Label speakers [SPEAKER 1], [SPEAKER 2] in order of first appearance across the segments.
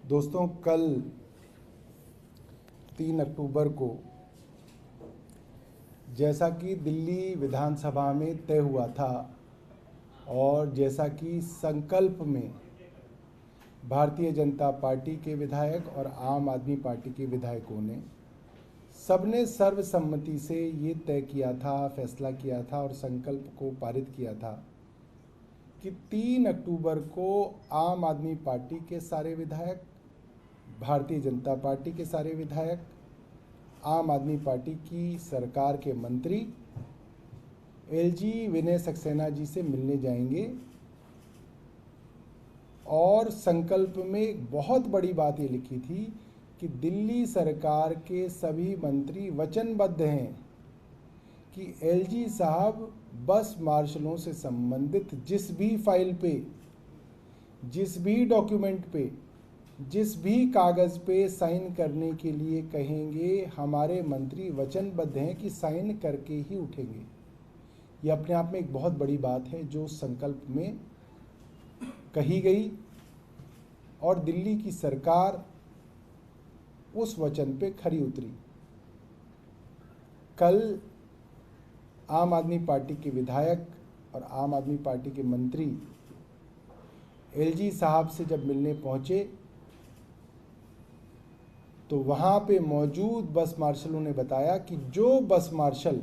[SPEAKER 1] दोस्तों, कल 3 अक्टूबर को जैसा कि दिल्ली विधानसभा में तय हुआ था और जैसा कि संकल्प में भारतीय जनता पार्टी के विधायक और आम आदमी पार्टी के विधायकों ने सबने सर्वसम्मति से ये तय किया था, फैसला किया था और संकल्प को पारित किया था कि 3 अक्टूबर को आम आदमी पार्टी के सारे विधायक, भारतीय जनता पार्टी के सारे विधायक, आम आदमी पार्टी की सरकार के मंत्री एलजी विनय सक्सेना जी से मिलने जाएंगे। और संकल्प में एक बहुत बड़ी बात ये लिखी थी कि दिल्ली सरकार के सभी मंत्री वचनबद्ध हैं कि एलजी साहब बस मार्शलों से संबंधित जिस भी फाइल पे, जिस भी डॉक्यूमेंट पे, जिस भी कागज़ पे साइन करने के लिए कहेंगे, हमारे मंत्री वचनबद्ध हैं कि साइन करके ही उठेंगे। ये अपने आप में एक बहुत बड़ी बात है जो संकल्प में कही गई और दिल्ली की सरकार उस वचन पे खरी उतरी। कल आम आदमी पार्टी के विधायक और आम आदमी पार्टी के मंत्री एलजी साहब से जब मिलने पहुंचे तो वहां पे मौजूद बस मार्शलों ने बताया कि जो बस मार्शल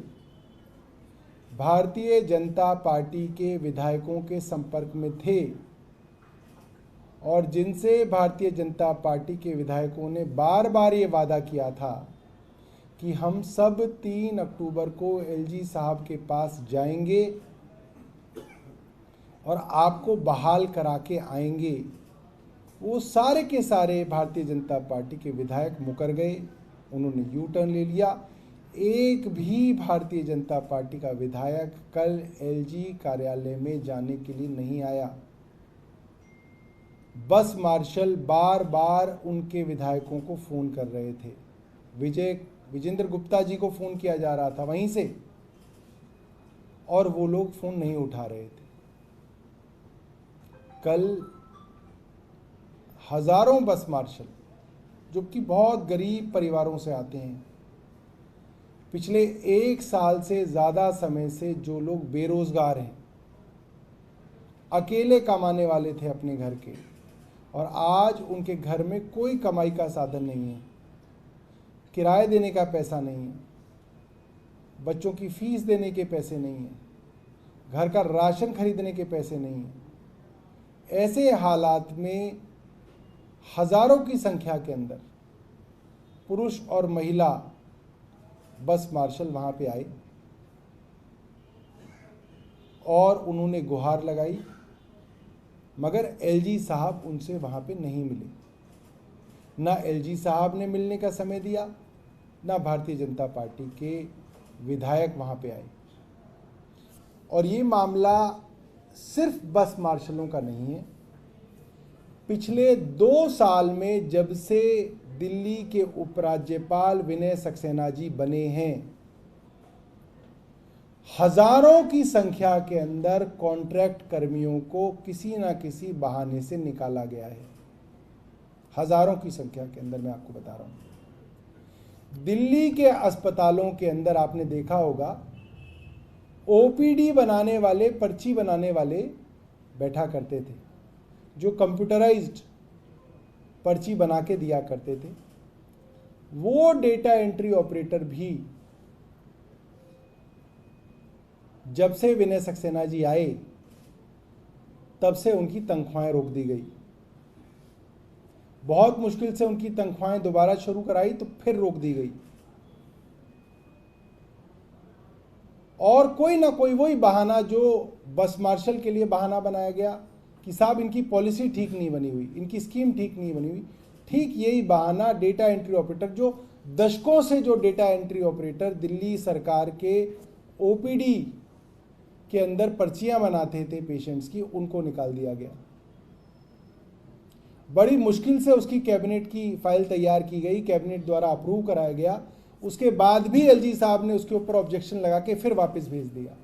[SPEAKER 1] भारतीय जनता पार्टी के विधायकों के संपर्क में थे और जिनसे भारतीय जनता पार्टी के विधायकों ने बार बार ये वादा किया था कि हम सब 3 अक्टूबर को एलजी साहब के पास जाएंगे और आपको बहाल करा के आएंगे, वो सारे के सारे भारतीय जनता पार्टी के विधायक मुकर गए। उन्होंने यू टर्न ले लिया। एक भी भारतीय जनता पार्टी का विधायक कल एलजी कार्यालय में जाने के लिए नहीं आया। बस मार्शल बार बार उनके विधायकों को फ़ोन कर रहे थे। विजेंद्र गुप्ता जी को फ़ोन किया जा रहा था वहीं से और वो लोग फ़ोन नहीं उठा रहे थे। कल हज़ारों बस मार्शल जो कि बहुत गरीब परिवारों से आते हैं, पिछले 1 साल से ज़्यादा समय से जो लोग बेरोज़गार हैं, अकेले कमाने वाले थे अपने घर के और आज उनके घर में कोई कमाई का साधन नहीं है, किराए देने का पैसा नहीं है, बच्चों की फीस देने के पैसे नहीं हैं, घर का राशन खरीदने के पैसे नहीं हैं। ऐसे हालात में हज़ारों की संख्या के अंदर पुरुष और महिला बस मार्शल वहाँ पे आए और उन्होंने गुहार लगाई, मगर एलजी साहब उनसे वहाँ पे नहीं मिले। ना एलजी साहब ने मिलने का समय दिया, ना भारतीय जनता पार्टी के विधायक वहाँ पे आए। और ये मामला सिर्फ बस मार्शलों का नहीं है। पिछले 2 साल में जब से दिल्ली के उपराज्यपाल विनय सक्सेना जी बने हैं, हजारों की संख्या के अंदर कॉन्ट्रैक्ट कर्मियों को किसी ना किसी बहाने से निकाला गया है। हजारों की संख्या के अंदर मैं आपको बता रहा हूं। दिल्ली के अस्पतालों के अंदर आपने देखा होगा, ओपीडी बनाने वाले, पर्ची बनाने वाले बैठा करते थे, जो कंप्यूटराइज्ड पर्ची बना के दिया करते थे। वो डेटा एंट्री ऑपरेटर भी जब से विनय सक्सेना जी आए तब से उनकी तनख्वाहें रोक दी गई। बहुत मुश्किल से उनकी तनख्वाहें दोबारा शुरू कराई तो फिर रोक दी गई। और कोई ना कोई वही बहाना जो बस मार्शल के लिए बहाना बनाया गया कि साहब इनकी पॉलिसी ठीक नहीं बनी हुई, इनकी स्कीम ठीक नहीं बनी हुई। ठीक यही बहाना डेटा एंट्री ऑपरेटर, जो दशकों से जो डेटा एंट्री ऑपरेटर दिल्ली सरकार के ओपीडी के अंदर पर्चियां बनाते थे पेशेंट्स की, उनको निकाल दिया गया। बड़ी मुश्किल से उसकी कैबिनेट की फाइल तैयार की गई, कैबिनेट द्वारा अप्रूव कराया गया। उसके बाद भी एलजी साहब ने उसके ऊपर ऑब्जेक्शन लगा के फिर वापस भेज दिया।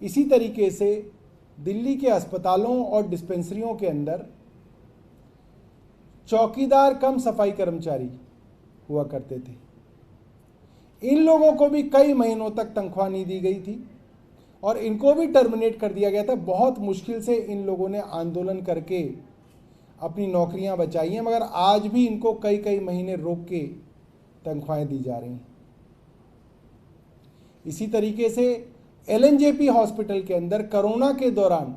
[SPEAKER 1] इसी तरीके से दिल्ली के अस्पतालों और डिस्पेंसरियों के अंदर चौकीदार कम सफाई कर्मचारी हुआ करते थे। इन लोगों को भी कई महीनों तक तनख्वाह नहीं दी गई थी और इनको भी टर्मिनेट कर दिया गया था। बहुत मुश्किल से इन लोगों ने आंदोलन करके अपनी नौकरियां बचाई हैं, मगर आज भी इनको कई कई महीने रोक के तनख्वाहें दी जा रही हैं। इसी तरीके से एलएनजेपी हॉस्पिटल के अंदर कोरोना के दौरान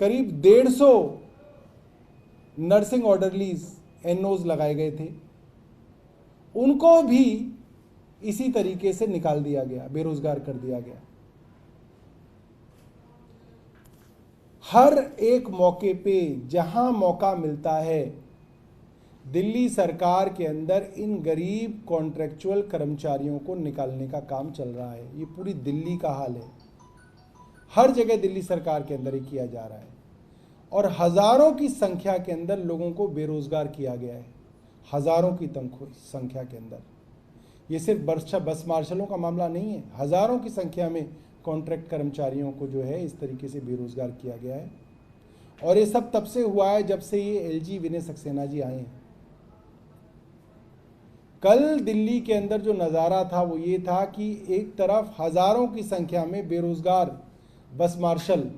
[SPEAKER 1] करीब 150 नर्सिंग ऑर्डरलीज एनओज लगाए गए थे, उनको भी इसी तरीके से निकाल दिया गया, बेरोजगार कर दिया गया। हर एक मौके पे जहां मौका मिलता है, दिल्ली सरकार के अंदर इन गरीब कॉन्ट्रैक्चुअल कर्मचारियों को निकालने का काम चल रहा है। ये पूरी दिल्ली का हाल है, हर जगह दिल्ली सरकार के अंदर ही किया जा रहा है और हजारों की संख्या के अंदर लोगों को बेरोजगार किया गया है, हजारों की संख्या के अंदर। ये सिर्फ बस मार्शलों का मामला नहीं है, हजारों की संख्या में कॉन्ट्रैक्ट कर्मचारियों को जो है इस तरीके से बेरोजगार किया गया है। और ये सब तब से हुआ है जब से ये एलजी विनय सक्सेना जी आए हैं। कल दिल्ली के अंदर जो नज़ारा था वो ये था कि एक तरफ हजारों की संख्या में बेरोजगार बस मार्शल,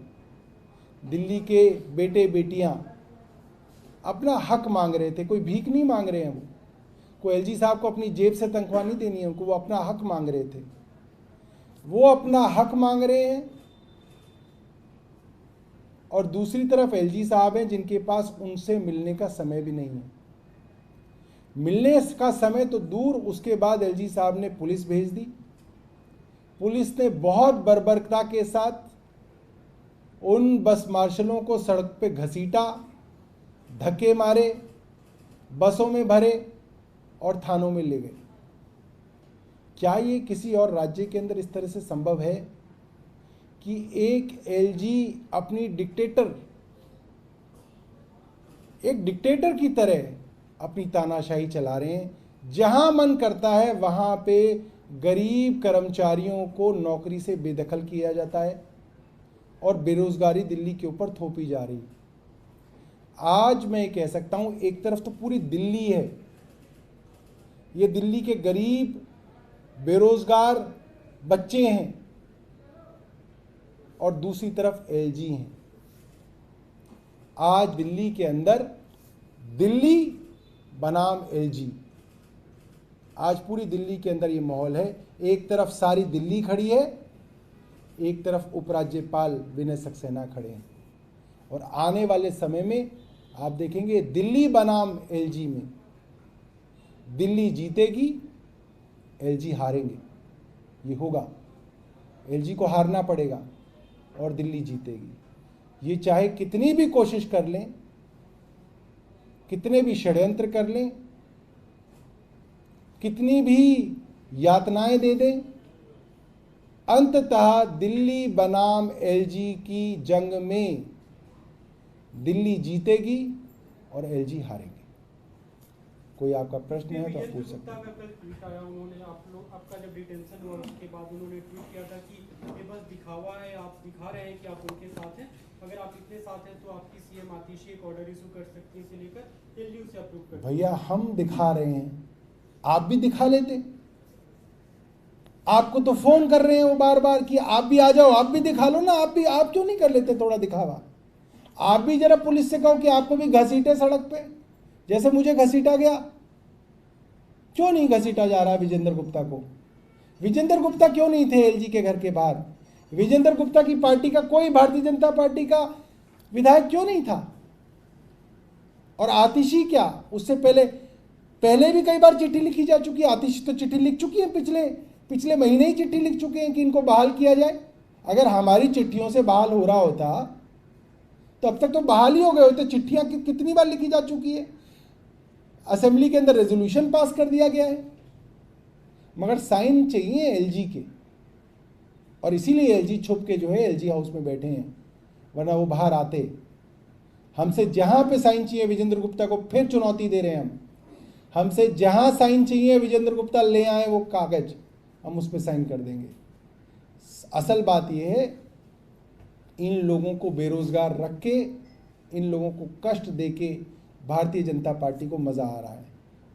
[SPEAKER 1] दिल्ली के बेटे बेटियां अपना हक मांग रहे थे। कोई भीख नहीं मांग रहे हैं, वो कोई एलजी साहब को अपनी जेब से तनख्वाह नहीं देनी है उनको, वो अपना हक मांग रहे थे। वो अपना हक मांग रहे हैं और दूसरी तरफ एलजी साहब हैं जिनके पास उनसे मिलने का समय भी नहीं है। मिलने का समय तो दूर, उसके बाद एलजी साहब ने पुलिस भेज दी। पुलिस ने बहुत बर्बरता के साथ उन बस मार्शलों को सड़क पे घसीटा, धक्के मारे, बसों में भरे और थानों में ले गए। क्या ये किसी और राज्य के अंदर इस तरह से संभव है कि एक एलजी अपनी एक डिक्टेटर की तरह अपनी तानाशाही चला रहे हैं? जहां मन करता है वहां पे गरीब कर्मचारियों को नौकरी से बेदखल किया जाता है और बेरोजगारी दिल्ली के ऊपर थोपी जा रही है। आज मैं कह सकता हूं, एक तरफ तो पूरी दिल्ली है, ये दिल्ली के गरीब बेरोजगार बच्चे हैं और दूसरी तरफ एलजी हैं। आज दिल्ली के अंदर दिल्ली बनाम एलजी, आज पूरी दिल्ली के अंदर ये माहौल है। एक तरफ सारी दिल्ली खड़ी है, एक तरफ उपराज्यपाल विनय सक्सेना खड़े हैं और आने वाले समय में आप देखेंगे दिल्ली बनाम एलजी में दिल्ली जीतेगी, एलजी हारेंगे। ये होगा, एलजी को हारना पड़ेगा और दिल्ली जीतेगी। ये चाहे कितनी भी कोशिश कर लें, कितने भी षड्यंत्र कर लें, कितनी भी यातनाएं दे दें, अंततः दिल्ली बनाम एलजी की जंग में दिल्ली जीतेगी और एलजी हारेंगे। कोई आपका प्रश्न है तो आप पूछ सकते हैं।
[SPEAKER 2] उन्होंने आपका जब डिटेंशन हुआ उसके बाद उन्होंने ट्वीट किया था कि ये बस दिखावा है, आप दिखा रहे हैं कि आप उनके साथ हैं, अगर आप इतने साथ हैं तो आपकी सीएम आतिशी एक ऑर्डर इशू कर सकती है, इसे लेकर दिल्ली उसे अप्रूव कर।
[SPEAKER 1] भैया हम दिखा रहे हैं, आप भी दिखा लेते। आपको तो फोन कर रहे हैं वो बार बार कि आप भी आ जाओ, आप भी दिखा लो ना, आप क्यों नहीं कर लेते थोड़ा दिखावा? आप भी जरा पुलिस से कहो कि आपको भी घसीटे सड़क पे, जैसे मुझे घसीटा गया। क्यों नहीं घसीटा जा रहा विजेंद्र गुप्ता को? विजेंद्र गुप्ता क्यों नहीं थे एलजी के घर के बाहर? विजेंद्र गुप्ता की पार्टी का कोई भारतीय जनता पार्टी का विधायक क्यों नहीं था? और आतिशी क्या, उससे पहले भी कई बार चिट्ठी लिखी जा चुकी है। आतिशी तो चिट्ठी लिख चुकी है, पिछले महीने ही चिट्ठी लिख चुके हैं कि इनको बहाल किया जाए। अगर हमारी चिट्ठियों से बहाल हो रहा होता तो अब तक तो बहाल ही हो गए होते। चिट्ठियां कितनी बार लिखी जा चुकी है, असेंबली के अंदर रेजोल्यूशन पास कर दिया गया है, मगर साइन चाहिए एलजी के। और इसीलिए एलजी छुप के जो है एलजी हाउस में बैठे हैं, वरना वो बाहर आते। हमसे जहां पे साइन चाहिए विजेंद्र गुप्ता को फिर चुनौती दे रहे हैं हमसे जहां साइन चाहिए विजेंद्र गुप्ता ले आए वो कागज, हम उस पर साइन कर देंगे। असल बात यह है, इन लोगों को बेरोजगार रख के, इन लोगों को कष्ट दे के भारतीय जनता पार्टी को मज़ा आ रहा है।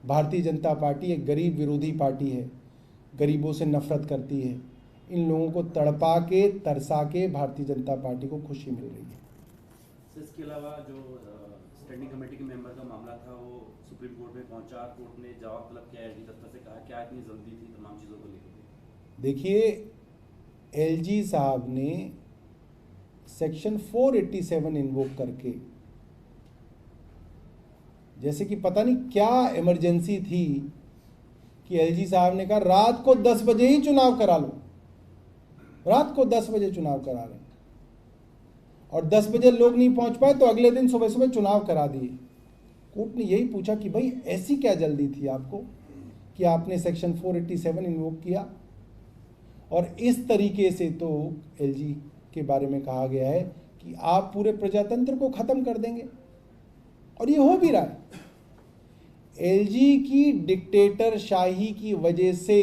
[SPEAKER 1] भारतीय जनता पार्टी एक गरीब विरोधी पार्टी है, गरीबों से नफरत करती है। इन लोगों को तड़पा के तरसा के भारतीय जनता पार्टी को खुशी मिल रही है।
[SPEAKER 3] इसके अलावा जो स्टैंडिंग कमेटी के मेंबर का मामला था वो सुप्रीम कोर्ट में पहुंचा, कोर्ट ने जवाब तलब किया, एलजी दफ्तर से कहा क्या इतनी जल्दी थी तमाम चीज़ों को लेकर?
[SPEAKER 1] देखिए, एलजी साहब ने सेक्शन 487 इन्वोक करके, जैसे कि पता नहीं क्या इमरजेंसी थी कि एलजी साहब ने कहा रात को 10 बजे ही चुनाव करा लो, रात को 10 बजे चुनाव करा लें, और 10 बजे लोग नहीं पहुंच पाए तो अगले दिन सुबह सुबह चुनाव करा दिए। कोर्ट ने यही पूछा कि भाई ऐसी क्या जल्दी थी आपको कि आपने सेक्शन 487 इन्वोक किया। और इस तरीके से तो एलजी के बारे में कहा गया है कि आप पूरे प्रजातंत्र को खत्म कर देंगे, और ये हो भी रहा है। एलजी की डिक्टेटर शाही की वजह से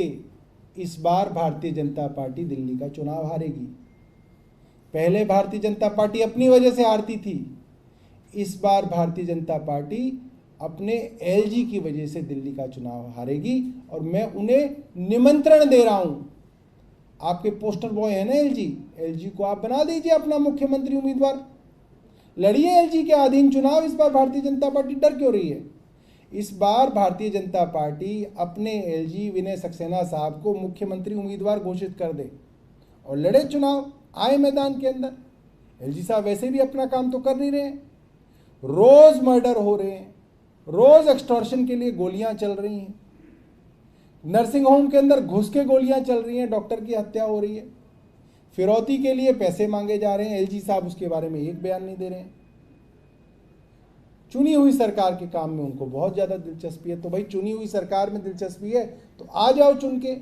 [SPEAKER 1] इस बार भारतीय जनता पार्टी दिल्ली का चुनाव हारेगी। पहले भारतीय जनता पार्टी अपनी वजह से हारती थी, इस बार भारतीय जनता पार्टी अपने एलजी की वजह से दिल्ली का चुनाव हारेगी। और मैं उन्हें निमंत्रण दे रहा हूं, आपके पोस्टर बॉय है ना एलजी को आप बना दीजिए अपना मुख्यमंत्री उम्मीदवार, लड़िए एलजी के अधीन चुनाव। इस बार भारतीय जनता पार्टी डर क्यों रही है? इस बार भारतीय जनता पार्टी अपने एलजी विनय सक्सेना साहब को मुख्यमंत्री उम्मीदवार घोषित कर दे और लड़े चुनाव, आए मैदान के अंदर। एलजी साहब वैसे भी अपना काम तो कर नहीं रहे हैं, रोज मर्डर हो रहे हैं, रोज एक्सटॉर्शन के लिए गोलियां चल रही हैं, नर्सिंग होम के अंदर घुस के गोलियां चल रही हैं, डॉक्टर की हत्या हो रही है, फिरौती के लिए पैसे मांगे जा रहे हैं। एलजी साहब उसके बारे में एक बयान नहीं दे रहे हैं। चुनी हुई सरकार के काम में उनको बहुत ज़्यादा दिलचस्पी है। तो भाई चुनी हुई सरकार में दिलचस्पी है तो आ जाओ, चुन के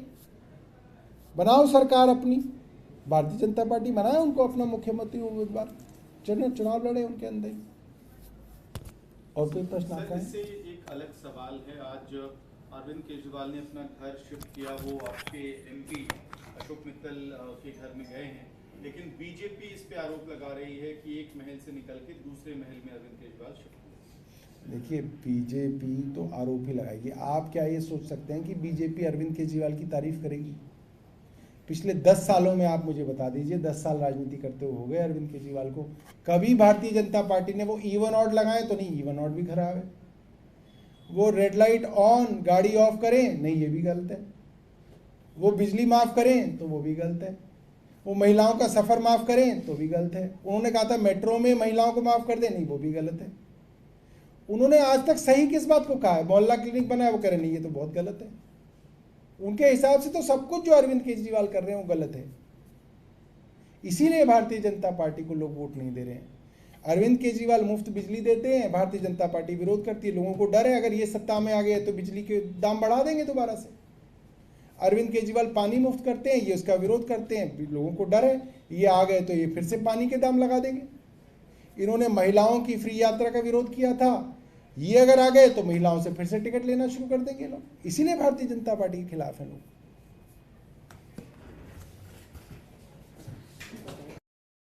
[SPEAKER 1] बनाओ सरकार अपनी, भारतीय जनता पार्टी बनाए उनको अपना मुख्यमंत्री उम्मीदवार, चुनाव लड़े उनके अंदर। और कोई प्रश्न आपका है?
[SPEAKER 4] इससे एक अलग सवाल है, आज अरविंद केजरीवाल ने अपना घर शिफ्ट किया, वो आपके एमपी अशोक मित्तल के घर में गए हैं, लेकिन बीजेपी इस पे आरोप लगा रही है कि एक महल से निकल के दूसरे महल में अरविंद केजरीवाल शिफ्ट हुए।
[SPEAKER 1] देखिए, बीजेपी तो आरोप ही लगाएगी। आप क्या ये सोच सकते हैं कि बीजेपी अरविंद केजरीवाल की तारीफ करेगी? पिछले 10 सालों में आप मुझे बता दीजिए, 10 साल राजनीति करते हुए हो गए अरविंद केजरीवाल को, कभी भारतीय जनता पार्टी ने वो इवन ऑड लगाए तो नहीं, इवन ऑड भी खराब है। वो रेड लाइट ऑन गाड़ी ऑफ करें, नहीं ये भी गलत है। वो बिजली माफ करें तो वो भी गलत है। वो महिलाओं का सफर माफ करें तो भी गलत है। उन्होंने कहा था मेट्रो में महिलाओं को माफ कर दें, नहीं वो भी गलत है। उन्होंने आज तक सही किस बात को कहा है? मोहल्ला क्लिनिक बनाया, वो कह रहे नहीं ये तो बहुत गलत है। उनके हिसाब से तो सब कुछ जो अरविंद केजरीवाल कर रहे हैं वो गलत है। इसीलिए भारतीय जनता पार्टी को लोग वोट नहीं दे रहे हैं। अरविंद केजरीवाल मुफ्त बिजली देते हैं, भारतीय जनता पार्टी विरोध करती है। लोगों को डर है अगर ये सत्ता में आ गए तो बिजली के दाम बढ़ा देंगे दोबारा से। अरविंद केजरीवाल पानी मुफ्त करते हैं, ये उसका विरोध करते हैं। लोगों को डर है ये आ गए तो ये फिर से पानी के दाम लगा देंगे। इन्होंने महिलाओं की फ्री यात्रा का विरोध किया था, ये अगर आ गए तो महिलाओं से फिर से टिकट लेना शुरू कर देंगे लोग। इसीलिए भारतीय जनता पार्टी के खिलाफ है लोग।